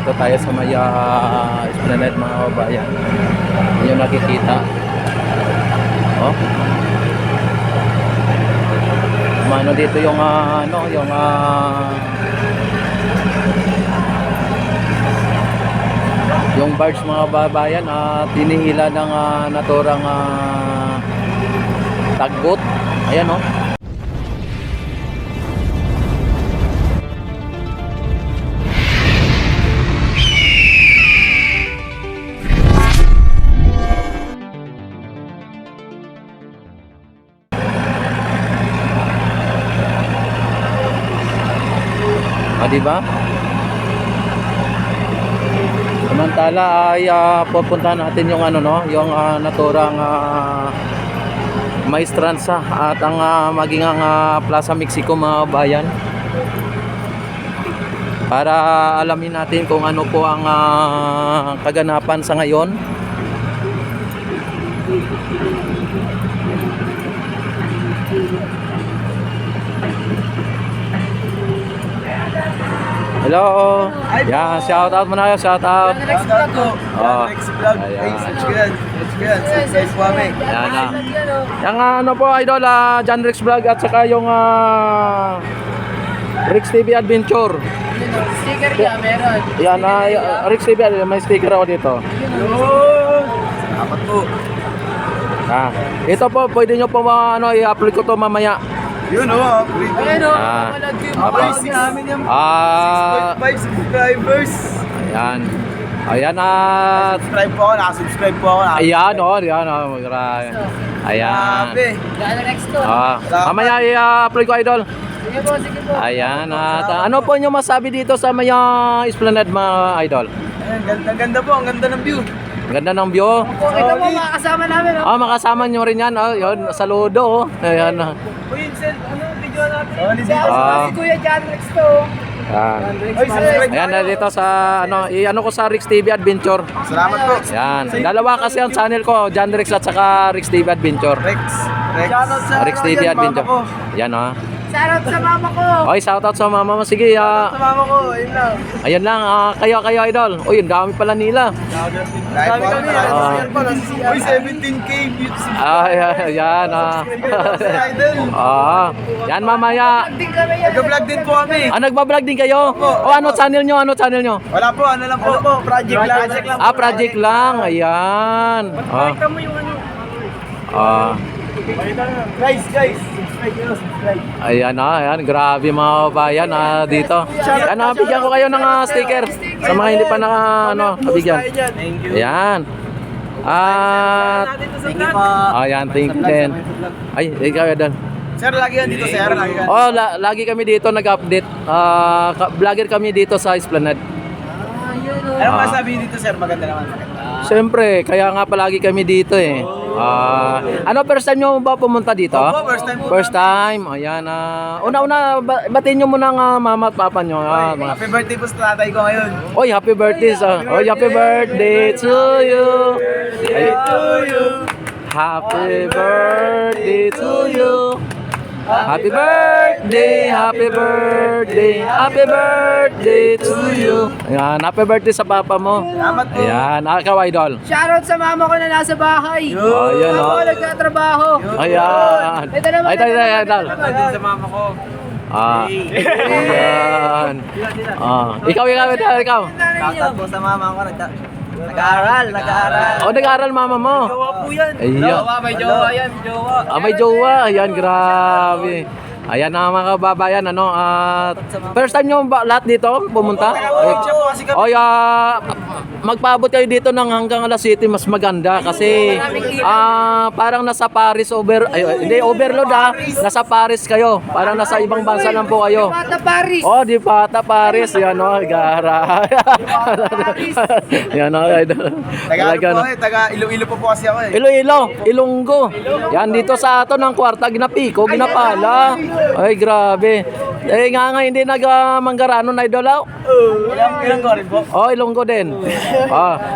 Nandito tayo sa may Esplanade mga kabayan. Yung nakikita. Oh. Mano dito yung yung barge mga kababayan tinihila ng naturang tagboat. Ayan oh. Diba? Samantala ay pupuntahan natin yung yung naturang Maestranza at ang maging Plaza Mexico mga bayan. Para alamin natin kung ano po ang kaganapan sa ngayon. Hello. Yeah, shout out muna kayo, shout out. Shout out po. Next vlog. It's good. It's good. Subscribe po kami. Yan na. Yung po idol, John Rex Vlog at saka yung Rex TV Adventure. Sticker niya, meron. Yan Rex TV, may sticker ako dito. Salamat po. Ito po, pwede nyo po i-upload ko to mamaya. Yun o. Ayun o, mapalad ko yung mga namin yung 6.5 6.5 subscribers. Ayan. Ayan Subscribe po ako, nakasubscribe po ako. Ayan o, grabe. Ayan. Grabe. Gano'n next to? Mamaya i-upload ko idol. Sige po, sige po. Ayan. Ano po nyo masabi dito sa may Esplanade mga idol? Ayan, ganda po, ang ganda ng view. Ang ganda ng view. Kung ito po, makakasama namin. Makasama nyo rin yan. Yun, saludo. Ayan. Uy, video natin. Si Kuya John Rex to. Ayan. Ayan na dito sa ko sa Rex TV Adventure. Salamat po. Ayan. Dalawa kasi ang channel ko, John Rex at saka Rex TV Adventure. Rex. Rex TV Adventure. Yan Shoutout sa mama ko. Okay, shoutout sa mama mo. Sige, Sa mama ko, ayun lang. ayan lang, kayo idol. Uy, ang dami pala nila. Dami kami. Uy, 17K views. Ayan. Idol. Yan mamaya. Din kami yan. Nag-vlog din po kami. Nagbablog din kayo? O ano channel nyo? Wala po, ano lang po. Project lang. Project lang. Ayan. Pakita mo yung Guys, subscribe. Ayan grabe mga kabayan dito. Bigyan ko kayo ng sticker sa mga hindi pa nabigyan. Ayan. Thank you po. Ayan, thank you din. Ay, ikaw yan. Sir, lagi yan dito, sir. Lagi kami dito nag-update. Vlogger kami dito sa Esplanade. Ano masabi dito, sir? Maganda naman. Siyempre, kaya nga palagi kami dito eh. First time nyo ba pumunta dito? Opo, first time po. First time. Ayan. Una, batiin nyo muna ng mama at papa nyo. Happy birthday po sa tatay ko ngayon. Oy, happy birthday. Happy birthday to you. Happy birthday to you. Happy birthday, happy birthday, happy birthday to you. Ayan, happy birthday sa papa mo. Salamat po. Ayan, ikaw idol. Shoutout sa mama ko na nasa bahay. Ayan Mama ko nagtatrabaho. Ayan. Ito naman. Ay, idol. Din sa mama ko. Ayan. Ikaw. Shoutout po sa mama ko. Nag-aaral. Nag-aaral mama mo. Jowa po yan. Ayan. May jowa yan. Jowa. May jowa. Ayan, grabe. Ayan na mga kababayan, first time nyo ba lahat dito pumunta? Magpaabot kayo dito ng hanggang alas 7 mas maganda kasi parang nasa Paris hindi overload nasa Paris kayo, parang nasa ibang bansa lang po kayo. Pata Paris. Di Pata Paris, yan gara. Yan Taga Iloilo po kasi ako eh. Iloilo, Ilonggo. Yan dito sa ato ng kwarta ginapiko, ginapala. Ay grabe. Nga hindi nagmanggaranon na idolaw. Ilang ko rin po. Ilonggo din.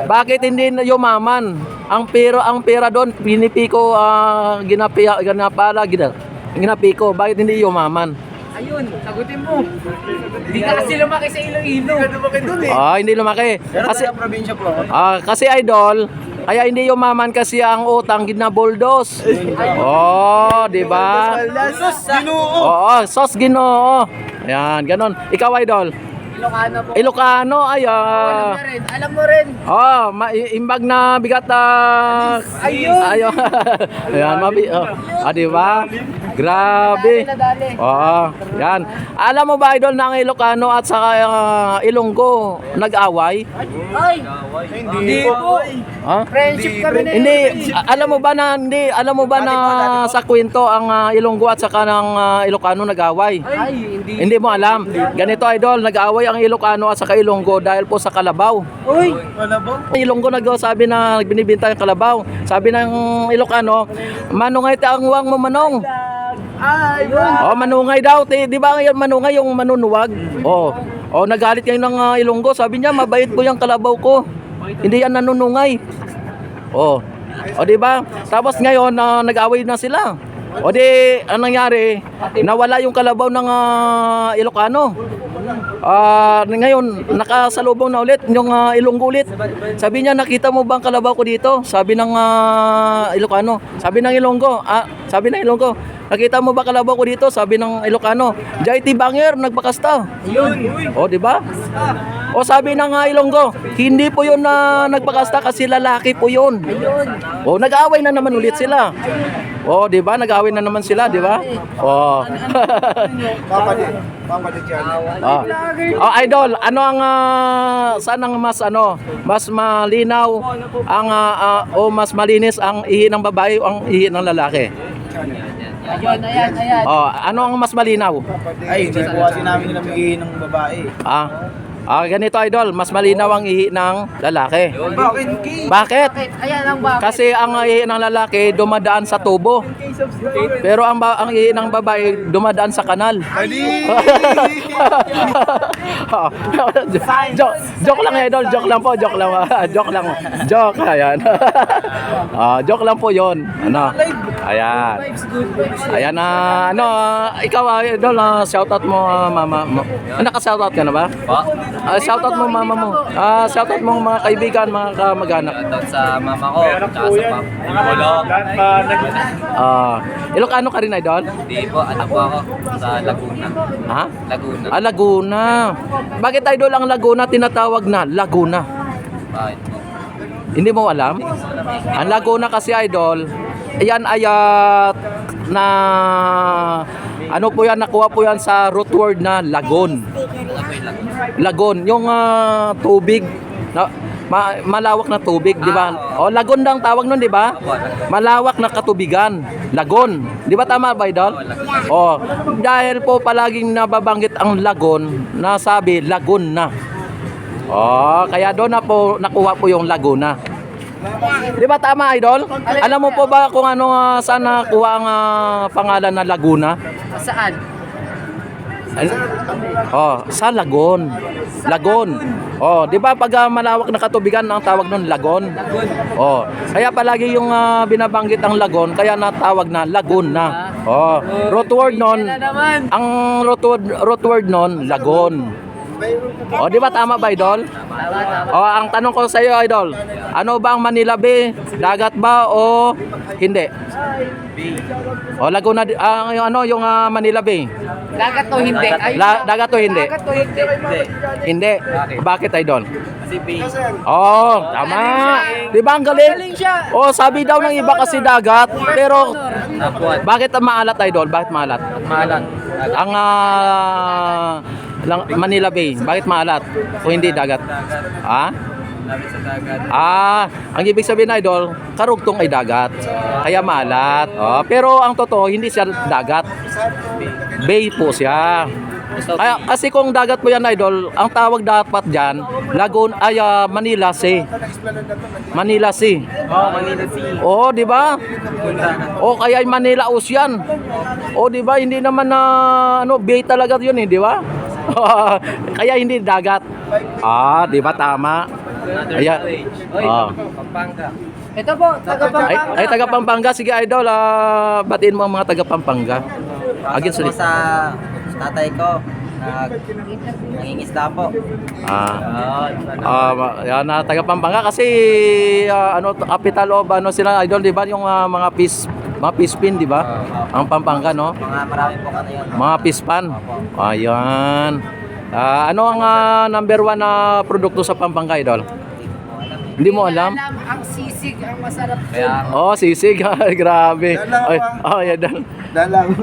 Bakit hindi yumaman? Ang pera doon pinipiko ginapala ginapiko. Bakit hindi yumaman? Ayun, sagutin mo. Hindi ka kasi lumaki sa Iloilo. lumaki dun eh. Hindi lumaki. Pero Kasi, taga probinsya po ako. kasi idol, kaya hindi yumaman kasi ang utang ginaboldos. Oh, di ba? Sus, Ginoo! Oo, sos Ginoo. Yan, ganon. Ikaw idol. Ilocano po. Ilocano, ay Alam na rin, alam mo rin. imbag na bigat Ayun. Ayun. Ayan, di ba? Grabe. Nadali. Oo, yan. Alam mo ba idol na ang Ilocano at saka Ilonggo nag-away? Ay, hindi po. Ha? Friendship kami na Hindi, alam mo ba na sa kwento ang Ilonggo at saka ng Ilocano nag-away? Ay, hindi. Hindi mo alam. Ganito idol, nag-away ang Ilocano at saka Ilonggo dahil po sa kalabaw. Uy, Wala ba? Ang Ilonggo sabi na binibinta yung kalabaw. Sabi ng Ilocano, manungay ta ang uwang mo manong. ay, yun. Manungay daw. Di ba yung manungay yung manunuwag? Nagalit ngayon ng Ilonggo. Sabi niya, mabait po yung kalabaw ko. Hindi yan nanunungay. Di ba? Tapos ngayon, nag-away na sila. Anong nangyari? Nawala yung kalabaw ng Ilocano. Ngayon, nakasalubong na ulit yung Ilonggo ulit. Sabi niya, nakita mo ba ang kalabaw ko dito? Sabi ng Ilocano. Sabi ng Ilonggo, nakita mo ba kalabaw ko dito? Sabi ng Ilocano, Jaiti Banger, nagpakasta. Yun. Di ba? Sabi ng Ilonggo, hindi po yun na nagpakasta kasi lalaki po yun. Ayun. Nag-aaway na naman ulit sila. Di ba? Nag-aaway na naman sila, di ba? Papalit yan. Idol, ano ang saan ang mas malinaw ang mas malinis ang ihi ng babae o ang ihi ng lalaki? Ayun, ayan. Ano ang mas malinaw? Ay, hindi po kasi namin nila mag ng babae. Ganito idol, mas malinaw ang ihi ng lalaki. Bakit? Bakit? Ayan ang bakit. Kasi ang ihi ng lalaki dumadaan sa tubo. Pero ang ihi ng babae dumadaan sa kanal. Ali! Joke lang idol, joke lang po. Joke ayan. Joke lang po 'yon. Ayan. Vibes, good vibes. Ayan ikaw idol, shoutout mo mama mo. Naka-shoutout ka na ba? Shoutout mo mama mo. Shoutout mo mga kaibigan, mga kamag-anak. Shoutout sa mama ko, tsaka sa papa. Ilocano ka rin idol? Hindi po, ano po ako, sa Laguna. Ha? Laguna. Laguna. Bakit idol ang Laguna tinatawag na Laguna? Bakit po? Hindi mo alam? Ang Laguna kasi idol, ayan ay na ano po yan, nakuha po yan sa root word na lagon. Ano po yung Laguna? Lagon, yung tubig na malawak na tubig, di ba? Lagon daw ang tawag nun, di ba? Malawak na katubigan, lagon. Di ba tama ba, idol? Dahil po palaging nababanggit ang lagon, nasabi lagon na. Kaya doon na po nakuha po yung Laguna. Di ba tama, idol? Alam mo po ba kung saan nakuha ang pangalan na Laguna? Saan? Sa Lagon. Lagon. Di ba pag malawak na katubigan ang tawag nun Lagon? Kaya palagi yung binabanggit ang Lagon, kaya natawag na Laguna. Root word nun, ang root word nun, Lagon. Di ba tama ba, idol? Ang tanong ko sa iyo, idol, ano ba ang Manila Bay? Dagat ba o hindi? Laguna, yung Manila Bay. Dagat o hindi? Dagat o hindi? Dagat o hindi? Hindi. Bakit, idol? Kasi B. Tama. Di ba ang galing? Galing siya. Sabi daw ng iba kasi dagat, pero Napuan. bakit maalat, idol? Bakit maalat? Maalat. Ang Manila Bay, bakit maalat? O hindi dagat? Lapit sa dagat. Ang ibig sabihin na idol, karugtong ay dagat. Kaya maalat. Pero ang totoo, hindi siya dagat. Bay po siya. Kaya, kasi kung dagat po yan, idol, ang tawag dapat dyan, Laguna, Manila Sea. Manila Sea. Manila Sea. Di ba? Kaya Manila Ocean. Di ba? Hindi naman na bay talaga 'yun, di ba? Kaya hindi dagat. Di ba tama? Ayan. Pampanga. Ito po, taga-Pampanga. Ay taga Pampanga, sige idol, batiin mo ang mga taga Pampanga. Again, sorry. Sa Tatay ko, nangingisda po. Yan na taga Pampanga kasi ano capital of ano sila idol, di ba? Yung mga fish pin, di ba? Ang Pampanga, no? Mga marami po ano yun. Mga fish pan. Ayan. Ano ang number 1 na produkto sa Pampanga, idol? Hindi mo alam? Ang sisig, ang masarap. Oh, sisig. Grabe. Ay, yan. Dalang.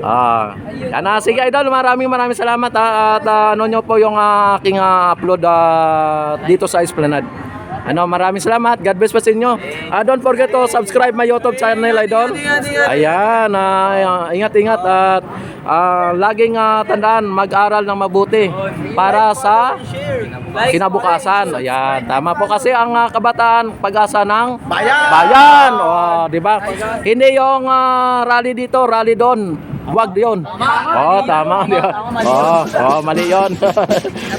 Yan na. Sige, idol. Maraming salamat. At ano nyo po yung aking upload dito sa Esplanade. Maraming salamat. God bless po sa inyo. Don't forget to subscribe my YouTube channel, idol. Ayan. Ingat-ingat at laging tandaan, mag-aral ng mabuti para sa kinabukasan. Ayan. Tama po kasi ang kabataan, pag-asa ng bayan. Di ba? Hindi yung rally dito, rally doon. Wag yun. Tama. Di ba? Mali yun.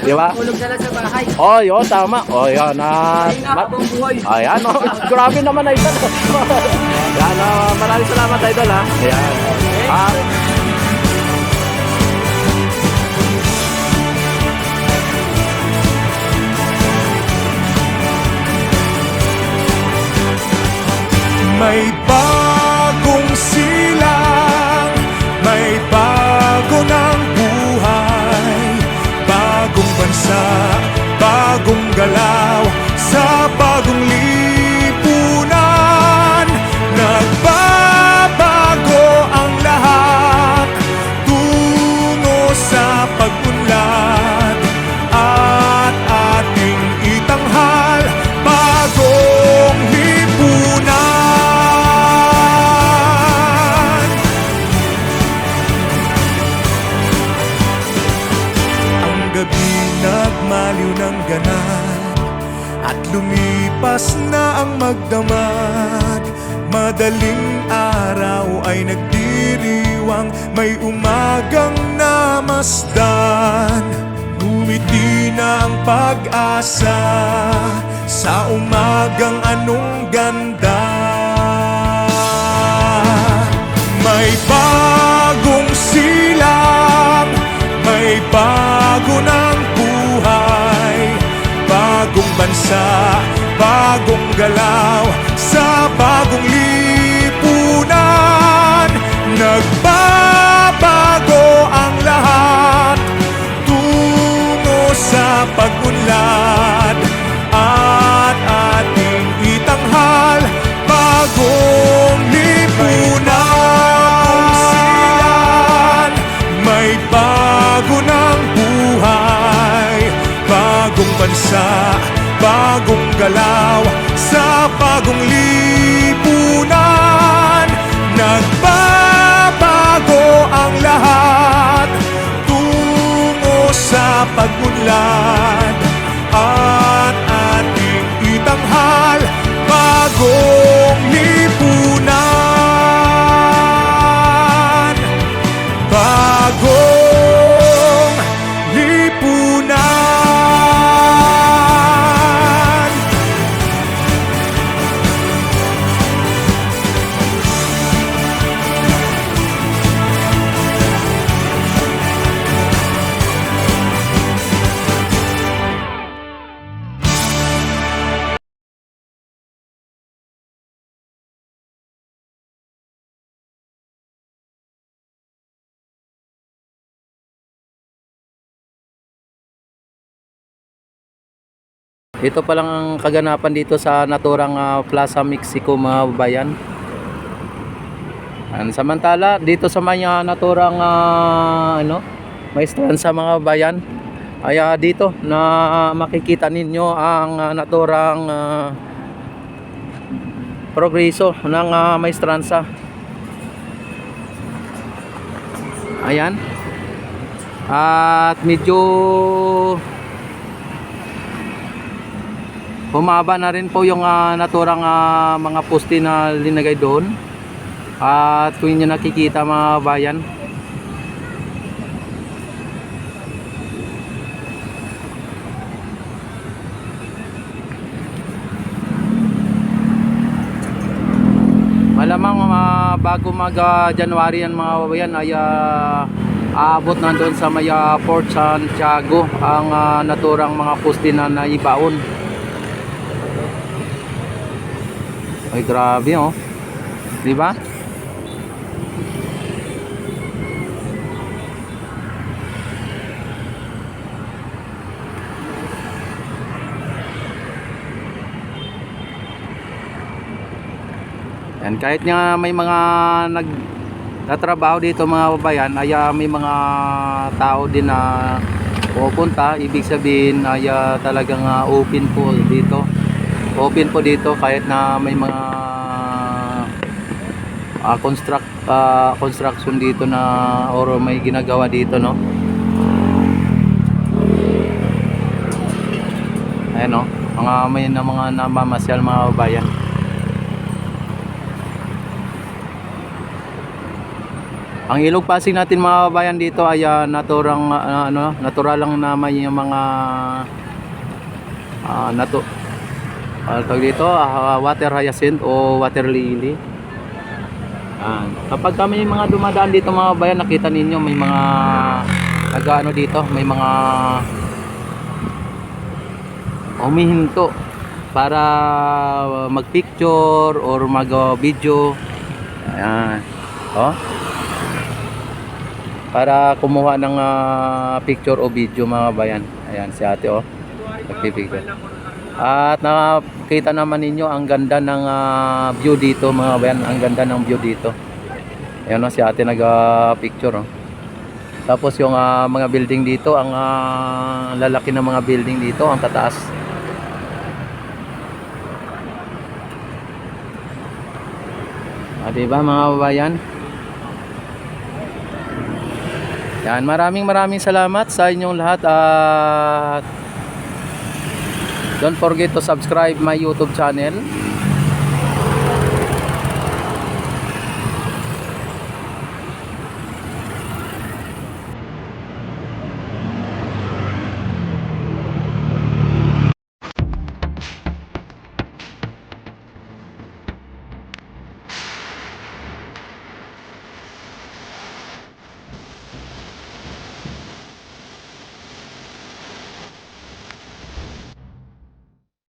Di ba? Tulog na lang sa bahay. Yun, tama. Yan. Ayan, grabe naman, idol. Yan, maraming salamat, idol, ha. Ayan. May bagong silang, may bago ng buhay, bagong bansa, bagong galaw, sa bagong lipunan. Nagbabago ang lahat, tungo sa pag-unlad, at ating itanghal, bagong lipunan. Gabi nagmaliw ng ganap at lumipas na ang magdamag. Madaling araw ay nagdiriwang, may umagang namasdan. Ngumiti na ang pag-asa sa umagang anong ganda. May bagong silang, may bago ng buhay, bagong bansa, bagong galaw, sa bagong lipunan. Nagbabago ang lahat, tungo sa pag-unlad, at ating itanghal, bagong lipunan. May bago ng buhay, bagong bansa, bagong galaw, sa bagong lipunan. Nagbabago ang lahat, tungo sa pag-unlad, at ating itanghal, bagong lipunan. Bagong lipunan. Ito pa lang ang kaganapan dito sa naturang Plaza Mexico, mga bayan. Samantala dito sa may naturang maestran sa mga bayan, ay dito na makikita ninyo ang naturang progreso ng maestransa. Ayan. At medyo humaba na rin po yung naturang mga poste na linagay doon. At kung inyo nakikita, mga bayan, malamang bago mag January yan, mga bayan, ay aabot na doon sa may Port Santiago ang naturang mga poste na naibaon. Ay grabe oh. Di ba? Yan, kahit nga may mga nagtatrabaho dito mga kababayan, ay may mga tao din na pupunta, ibig sabihin ay talagang open po dito. Open po dito kahit na may mga construction dito na or may ginagawa dito, no. Ayan, no, mga namamasyal mga kababayan. Ang Ilog Pasig natin mga kababayan dito ay natural lang na may mga tawag dito, water hyacinth o water lily. Kapag kami mga dumadaan dito mga kababayan, nakita ninyo may mga dito, may mga humihinto para mag-picture or mag-video. Ayan. Oh. Para kumuha ng picture o video mga kabayan. Ayan si ate oh, nagpipicture. At nakita naman ninyo ang ganda ng view dito mga kabayan, ang ganda ng view dito. Ayan oh, si ate nag-picture oh. Tapos yung mga building dito, ang lalaki ng mga building dito, ang tataas. Diba mga kabayan? Yan, maraming salamat sa inyong lahat at don't forget to subscribe my YouTube channel.